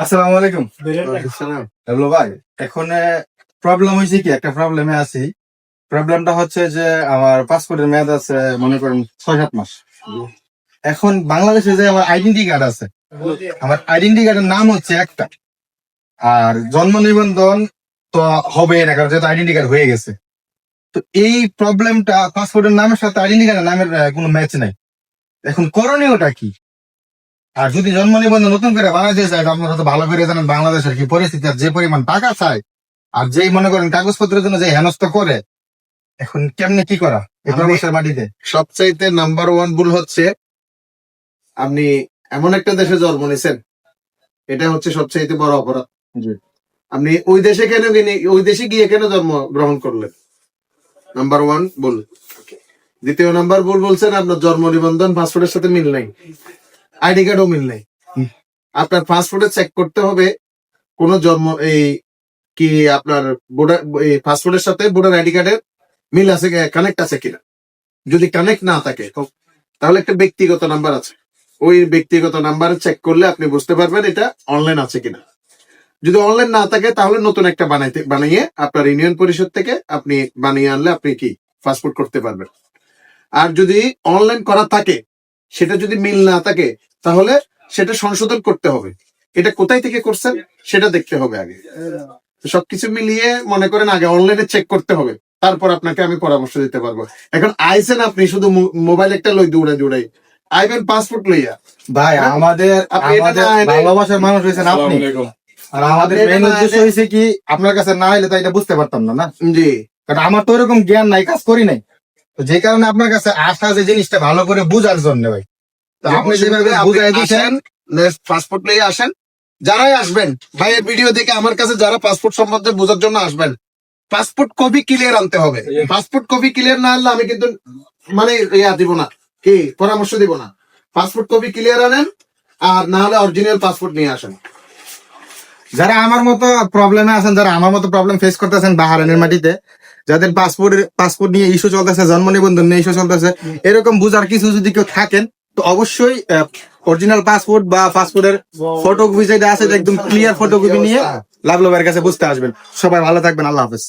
আসসালামু আলাইকুম। হ্যালো ভাই, এখন প্রবলেম হয়েছে কি, একটা প্রবলেমে আছি। প্রবলেমটা হচ্ছে যে আমার পাসপোর্টের মেয়াদ আছে মনে করেন 6-7 মাস। এখন বাংলাদেশে যে আমার আইডেন্টি কার্ড আছে, আমার আইডেন্টি কার্ডের নাম হচ্ছে একটা, আর জন্ম নিবন্ধন তো হবে না, কারণ যেহেতু আইডেন্টি কার্ড হয়ে গেছে। তো এই প্রবলেমটা পাসপোর্টের নামের সাথে আইডেন্টি কার্ডের নামের কোনো ম্যাচ নাই। এখন করণীয়টা কি? আর যদি জন্ম নিবন্ধন নতুন করে বানাইতে চাই, আপনারা তো ভালো করে জানেন বাংলাদেশের কি পরিস্থিতি, আর যে পরিমাণ টাকা চায়, আর যেই মনে করেন কাগজপত্রের জন্য যে হেনস্থ করে, এখন কেমনে কি করা এই প্রবাসের মাটিতে? সবচাইতে নাম্বার ওয়ান ভুল হচ্ছে আপনি এমন একটা দেশে জন্ম নিছেন, এটা হচ্ছে সবচাইতে বড় অপরাধ। আপনি ওই দেশে ওই দেশে গিয়ে কেন জন্ম গ্রহণ করলেন? নাম্বার ওয়ান ভুল। দ্বিতীয় নাম্বার ভুল বলছেন আপনার জন্ম নিবন্ধন পাসপোর্টের সাথে মিল নাই, আইডি কার্ডও মিল নাই। আপনার পাসপোর্টে চেক করতে হবে কোন জন্ম এই কি আপনার পাসপোর্টের সাথে ভোটার আইডি কার্ডের মিল আছে, কানেক্ট আছে কিনা। যদি কানেক্ট না থাকে তাহলে একটা ব্যক্তিগত নাম্বার আছে, ওই ব্যক্তিগত নাম্বার চেক করলে আপনি বুঝতে পারবেন এটা অনলাইন আছে কিনা। যদি অনলাইন না থাকে তাহলে নতুন একটা বানিয়ে আপনার ইউনিয়ন পরিষদ থেকে আপনি বানিয়ে আনলে আপনি কি পাসপোর্ট করতে পারবেন। আর যদি অনলাইন করা থাকে, সেটা যদি মিল না থাকে তাহলে সেটা সংশোধন করতে হবে। এটা কোথায় থেকে করছেন সেটা দেখতে হবে আগে। সবকিছু মিলিয়ে মনে করেন আগে অনলাইনে চেক করতে হবে, তারপর আপনাকে আমি পরামর্শ দিতে পারবো। এখন আইসেন আপনি শুধু মোবাইল একটা লই দৌড়াই আইবেন পাসপোর্ট লইয়া। ভাই আমাদের ভালোবাসার মানুষ হয়েছেন আপনি, আর আমাদের মেইন উদ্দেশ্য হয়েছে কি, আপনার কাছে না এলে তো এটা বুঝতে পারতাম না। জি, কারণ আমার তো এরকম জ্ঞান নাই, কাজ করি নাই, তো যে কারণে আপনার কাছে আসা, যে জিনিসটা ভালো করে বুঝার জন্য ভাই। তো আপনি যেভাবে বুঝাই দিচ্ছেন, পাসপোর্ট লইয়া আসেন। যারাই আসবেন ভাইয়ের ভিডিও দেখে আমার কাছে, যারা পাসপোর্ট সম্বন্ধে বোঝার জন্য আসবেন, পাসপোর্ট কপি ক্লিয়ার আনতে হবে। পাসপোর্ট কপি ক্লিয়ার না আনলে আমি কিন্তু মানে দিব না, কি পরামর্শ দিব না। পাসপোর্ট কপি ক্লিয়ার আনেন, আর না হলে অরিজিনাল পাসপোর্ট নিয়ে আসেন। যারা আমার মতো প্রবলেমে আছেন, যারা আমার মতো প্রবলেম ফেস করতেছেন বাহারানের মাটিতে, যাদের পাসপোর্ট নিয়ে ইস্যু চলতেছে, জন্ম নিবন্ধন নিয়ে ইস্যু চলতেছে, এরকম বুঝার কিছু যদি কেউ থাকেন, তো অবশ্যই অরিজিনাল পাসপোর্ট বা পাসপোর্টের ফটোকপি যেটা আছে, একদম ক্লিয়ার ফটোকপি নিয়ে লাভলো ভাইয়ের কাছে বুঝতে আসবেন। সবাই ভালো থাকবেন, আল্লাহ হাফেজ।